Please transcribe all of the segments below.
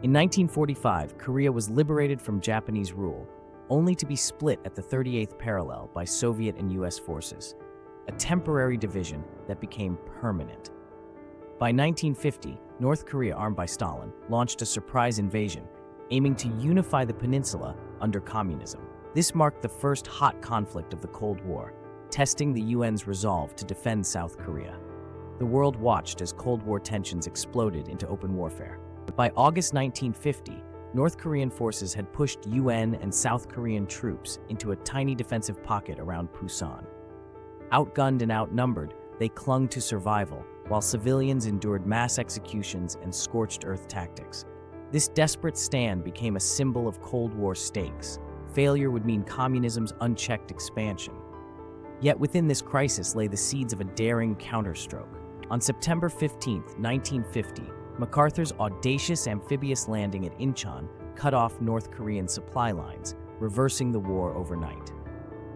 In 1945, Korea was liberated from Japanese rule, only to be split at the 38th parallel by Soviet and US forces, a temporary division that became permanent. By 1950, North Korea, armed by Stalin, launched a surprise invasion, aiming to unify the peninsula under communism. This marked the first hot conflict of the Cold War, testing the UN's resolve to defend South Korea. The world watched as Cold War tensions exploded into open warfare. By August 1950, North Korean forces had pushed UN and South Korean troops into a tiny defensive pocket around Pusan. Outgunned and outnumbered, they clung to survival, while civilians endured mass executions and scorched earth tactics. This desperate stand became a symbol of Cold War stakes. Failure would mean communism's unchecked expansion. Yet within this crisis lay the seeds of a daring counterstroke. On September 15, 1950, MacArthur's audacious amphibious landing at Inchon cut off North Korean supply lines, reversing the war overnight.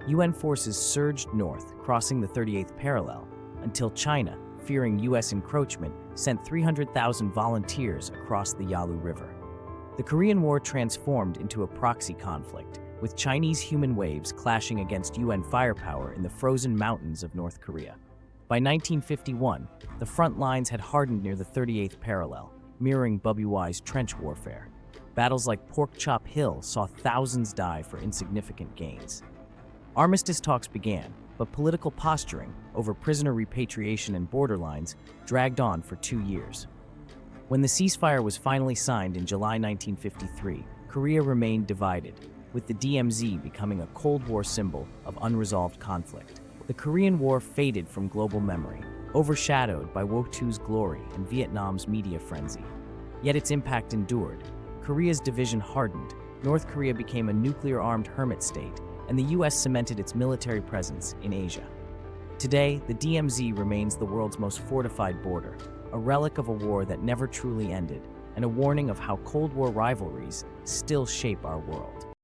UN forces surged north, crossing the 38th parallel, until China, fearing US encroachment, sent 300,000 volunteers across the Yalu River. The Korean War transformed into a proxy conflict, with Chinese human waves clashing against UN firepower in the frozen mountains of North Korea. By 1951, the front lines had hardened near the 38th parallel, mirroring BWI's trench warfare. Battles like Pork Chop Hill saw thousands die for insignificant gains. Armistice talks began, but political posturing over prisoner repatriation and border lines dragged on for 2 years. When the ceasefire was finally signed in July 1953, Korea remained divided, with the DMZ becoming a Cold War symbol of unresolved conflict. The Korean War faded from global memory, overshadowed by World War II's glory and Vietnam's media frenzy. Yet its impact endured. Korea's division hardened, North Korea became a nuclear-armed hermit state, and the US cemented its military presence in Asia. Today, the DMZ remains the world's most fortified border, a relic of a war that never truly ended, and a warning of how Cold War rivalries still shape our world.